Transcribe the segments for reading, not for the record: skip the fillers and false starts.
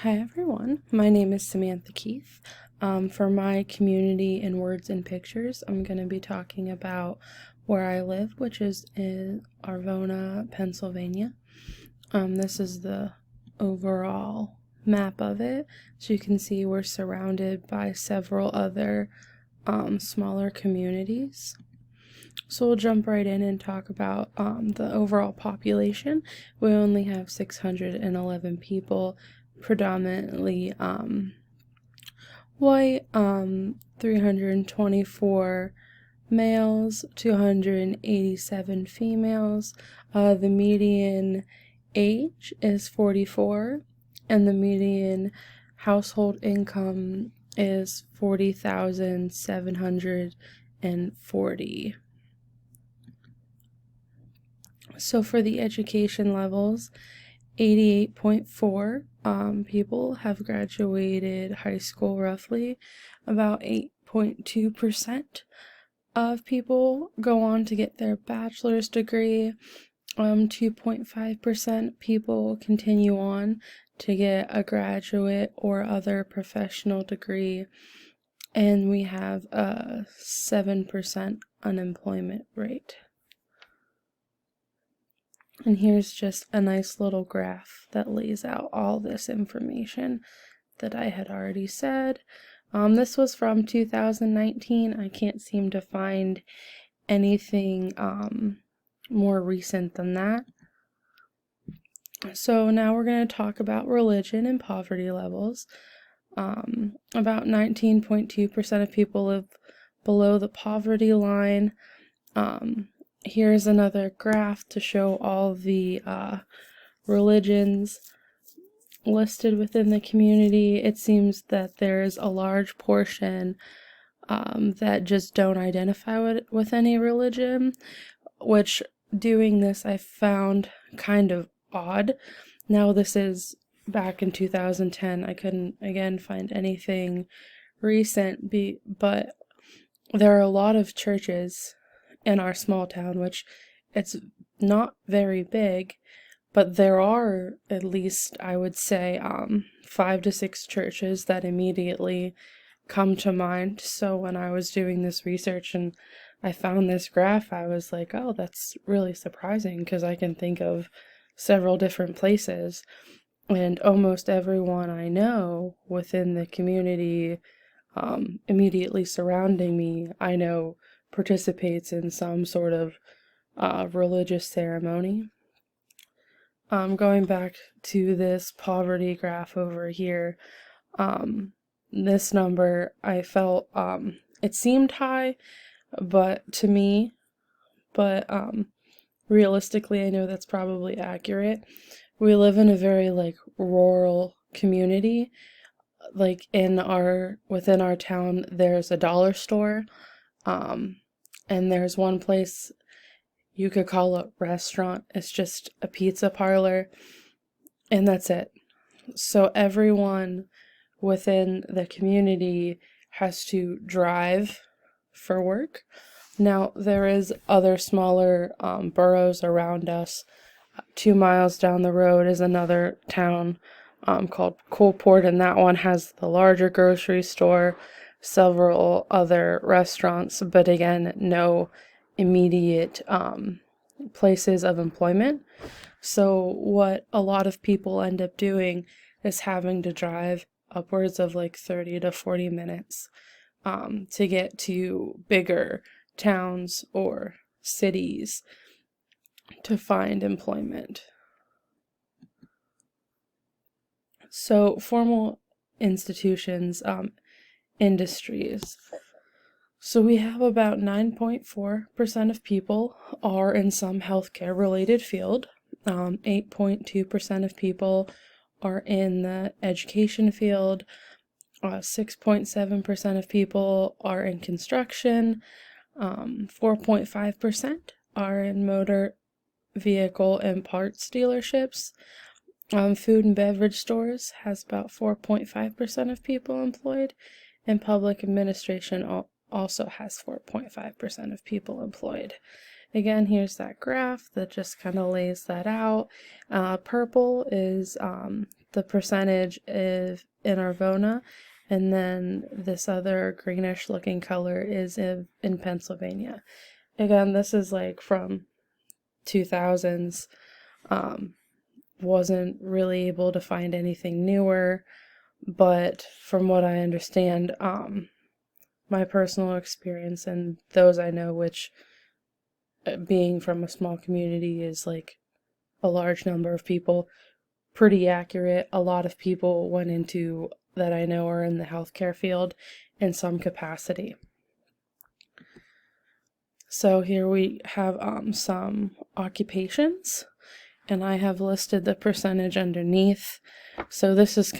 Hi everyone, my name is Samantha Keith. For my community in words and pictures, I'm going to be talking about where I live, which is in Arvona, Pennsylvania. This is the overall map of it. So you can see we're surrounded by several other smaller communities. So we'll jump right in and talk about the overall population. We only have 611 people, predominantly white, 324 males, 287 females. The median age is 44, and the median household income is 40,740. So for the education levels, 88.4 people have graduated high school roughly. About 8.2% of people go on to get their bachelor's degree. 2.5% people continue on to get a graduate or other professional degree. And we have a 7% unemployment rate. And here's just a nice little graph that lays out all this information that I had already said. This was from 2019. I can't seem to find anything more recent than that. So now we're going to talk about religion and poverty levels. About 19.2% of people live below the poverty line. Here's another graph to show all the religions listed within the community. It seems that there's a large portion that just don't identify with any religion, which doing this I found kind of odd. Now this is back in 2010. I couldn't again find anything recent, but there are a lot of churches in our small town, which it's not very big, but there are at least, I would say, 5 to 6 churches that immediately come to mind. So when I was doing this research and I found this graph, I was like, oh, that's really surprising, because I can think of several different places, and almost everyone I know within the community immediately surrounding me, I know participates in some sort of religious ceremony. Going back to this poverty graph over here, this number, I felt it seemed high, but to me, but realistically, I know that's probably accurate. We live in a very rural community. Within our town, there's a dollar store, and there's one place you could call a restaurant. It's just a pizza parlor, and that's it. So everyone within the community has to drive for work. Now, there is other smaller boroughs around us. 2 miles down the road is another town called Coalport, and that one has the larger grocery store, several other restaurants, but again, no immediate places of employment. So what a lot of people end up doing is having to drive upwards of 30 to 40 minutes to get to bigger towns or cities to find employment. So formal institutions, industries. So we have about 9.4% of people are in some healthcare related field. 8.2% of people are in the education field. 6.7% of people are in construction. 4.5% are in motor vehicle and parts dealerships. Food and beverage stores has about 4.5% of people employed, and public administration also has 4.5% of people employed. Again, here's that graph that just kind of lays that out. Purple is the percentage is in Arvona, and then this other greenish looking color is in Pennsylvania. Again, this is like from 2000s. Wasn't really able to find anything newer, but from what I understand, my personal experience and those I know, which being from a small community is like a large number of people, pretty accurate. A lot of people went into that I know are in the healthcare field in some capacity. So here we have some occupations, and I have listed the percentage underneath. So this is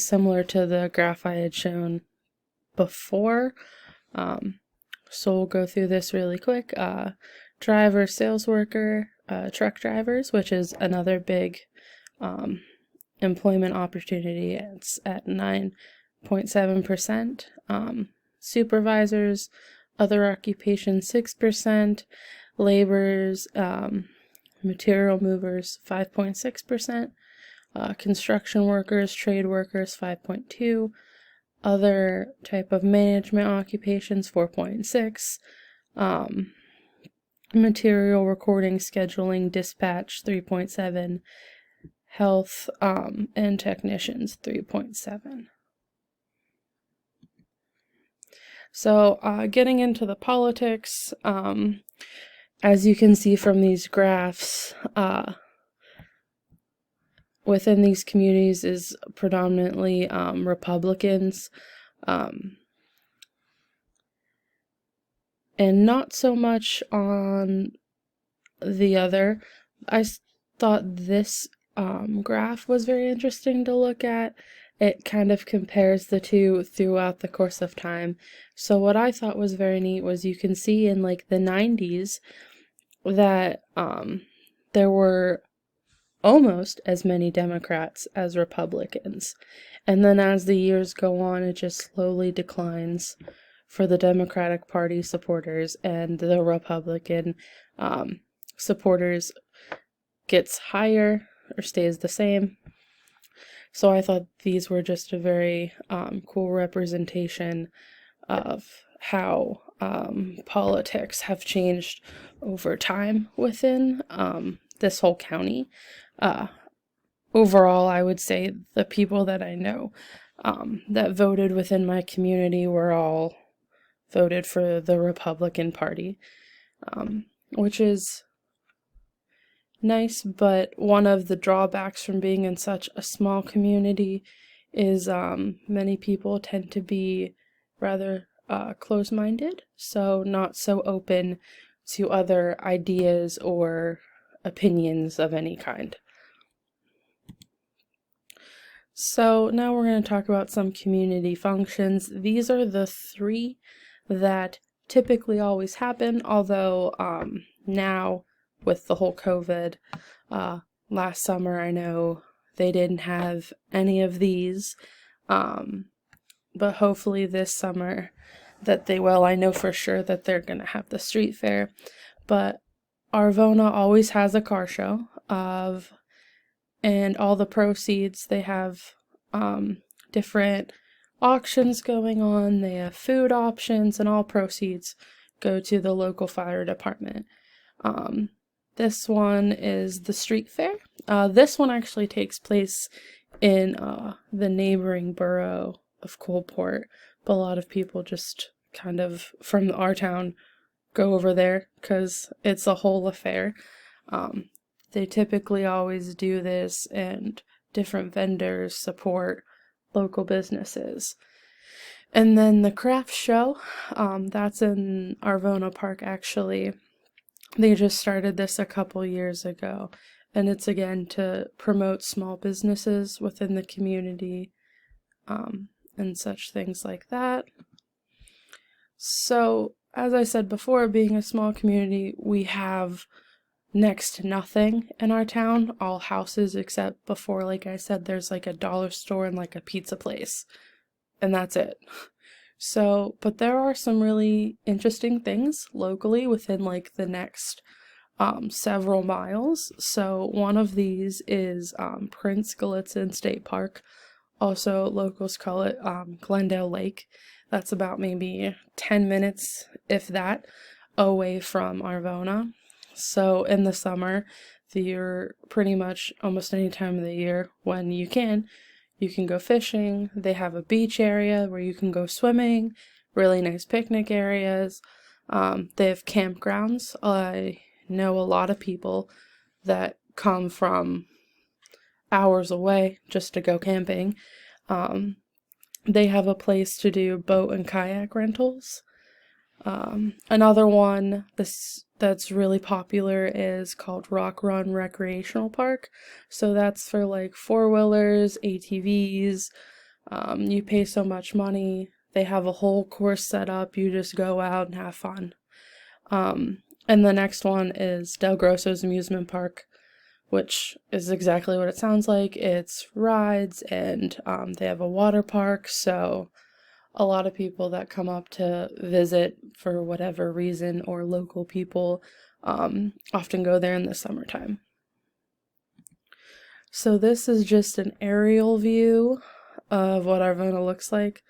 similar to the graph I had shown before. So we'll go through this really quick. Driver, sales worker, truck drivers, which is another big employment opportunity. It's at 9.7%. Supervisors, other occupations, 6%. Laborers, material movers, 5.6%. Construction workers, trade workers, 5.2%. Other type of management occupations, 4.6%. Material recording, scheduling, dispatch, 3.7%. Health and technicians, 3.7%. So getting into the politics, as you can see from these graphs, within these communities is predominantly Republicans, and not so much on the other. I thought this graph was very interesting to look at. It kind of compares the two throughout the course of time. So what I thought was very neat was you can see in like the 90s that there were almost as many Democrats as Republicans. And then as the years go on, it just slowly declines for the Democratic Party supporters, and the Republican supporters gets higher or stays the same. So I thought these were just a very cool representation of how politics have changed over time within this whole county. Overall, I would say the people that I know that voted within my community were all voted for the Republican Party, which is nice, but one of the drawbacks from being in such a small community is many people tend to be rather close-minded, so not so open to other ideas or opinions of any kind. So now we're going to talk about some community functions. These are the three that typically always happen, although now with the whole COVID, last summer I know they didn't have any of these, but hopefully this summer that they will. I know for sure that they're going to have the street fair, but Arvona always has a car show and all the proceeds, they have different auctions going on, they have food options, and all proceeds go to the local fire department. This one is the street fair. This one actually takes place in the neighboring borough of Coalport, but a lot of people just kind of from our town go over there because it's a whole affair. They typically always do this, and different vendors support local businesses. And then the craft show, that's in Arvona Park actually. They just started this a couple years ago, and it's again to promote small businesses within the community, and such things like that. So, as I said before, being a small community, we have next to nothing in our town, all houses except before, like I said, there's like a dollar store and like a pizza place, and that's it. So, but there are some really interesting things locally within like the next several miles. So one of these is Prince Gallitzin State Park. Also, locals call it Glendale Lake. That's about maybe 10 minutes, if that, away from Arvona. So in the summer, you're pretty much almost any time of the year when you can go fishing. They have a beach area where you can go swimming, really nice picnic areas. They have campgrounds. I know a lot of people that come from hours away just to go camping. They have a place to do boat and kayak rentals. Another one that's really popular is called Rock Run Recreational Park. So that's for like four-wheelers, ATVs. You pay so much money. They have a whole course set up. You just go out and have fun. And the next one is Del Grosso's Amusement Park, which is exactly what it sounds like. It's rides, and they have a water park, so a lot of people that come up to visit for whatever reason, or local people, often go there in the summertime. So this is just an aerial view of what Arvona looks like.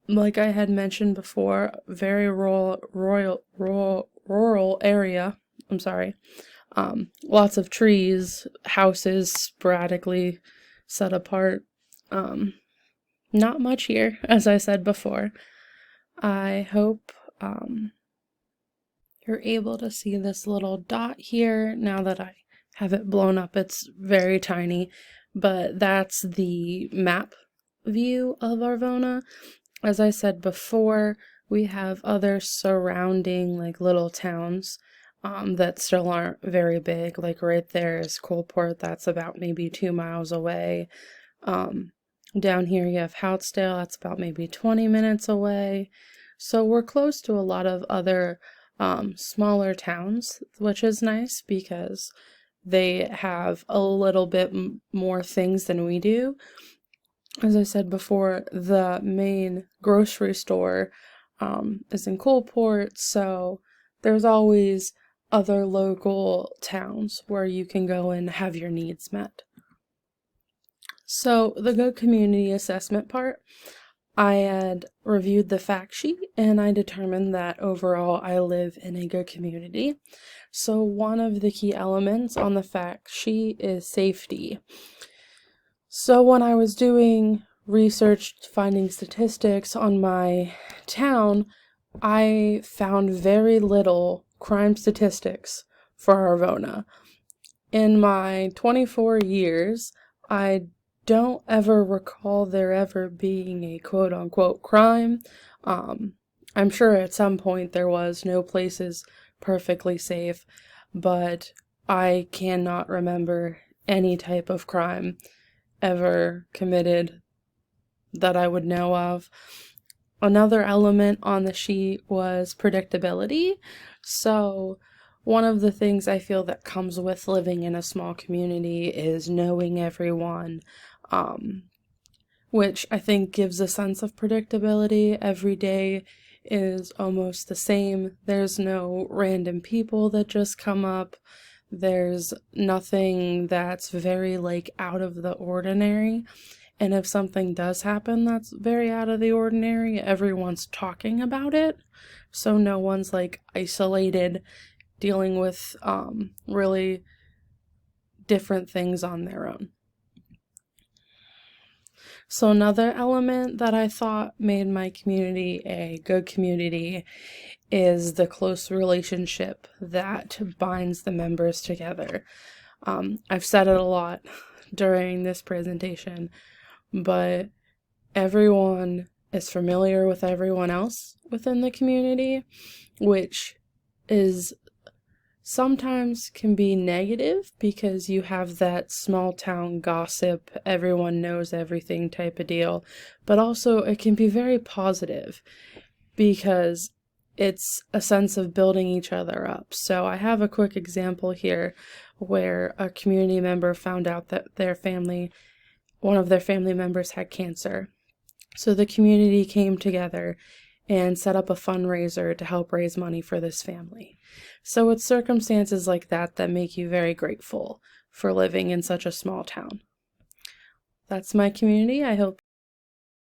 Like I had mentioned before, very rural area. I'm sorry. Lots of trees, houses sporadically set apart. Not much here, as I said before. I hope you're able to see this little dot here. Now that I have it blown up, it's very tiny, but that's the map view of Arvona. As I said before, we have other surrounding like little towns that still aren't very big. Like right there is Coalport, that's about maybe 2 miles away. Down here you have Houtsdale, that's about maybe 20 minutes away. So we're close to a lot of other smaller towns, which is nice because they have a little bit more things than we do. As I said before, the main grocery store is in Coalport, so there's always other local towns where you can go and have your needs met. So the good community assessment part, I had reviewed the fact sheet and I determined that overall I live in a good community. So one of the key elements on the fact sheet is safety. So when I was doing research, finding statistics on my town, I found very little crime statistics for Arvona. In my 24 years, I don't ever recall there ever being a quote-unquote crime. I'm sure at some point there was. No place is perfectly safe, but I cannot remember any type of crime ever committed that I would know of. Another element on the sheet was predictability. So one of the things I feel that comes with living in a small community is knowing everyone, which I think gives a sense of predictability. Every day is almost the same. There's no random people that just come up. There's nothing that's very like out of the ordinary. And if something does happen that's very out of the ordinary, everyone's talking about it. So no one's like isolated, dealing with really different things on their own. So another element that I thought made my community a good community is the close relationship that binds the members together. I've said it a lot during this presentation, but everyone is familiar with everyone else within the community, which is sometimes can be negative because you have that small town gossip, everyone knows everything type of deal, but also it can be very positive because it's a sense of building each other up. So I have a quick example here where a community member found out that one of their family members had cancer. So the community came together and set up a fundraiser to help raise money for this family. So it's circumstances like that that make you very grateful for living in such a small town. That's my community. I hope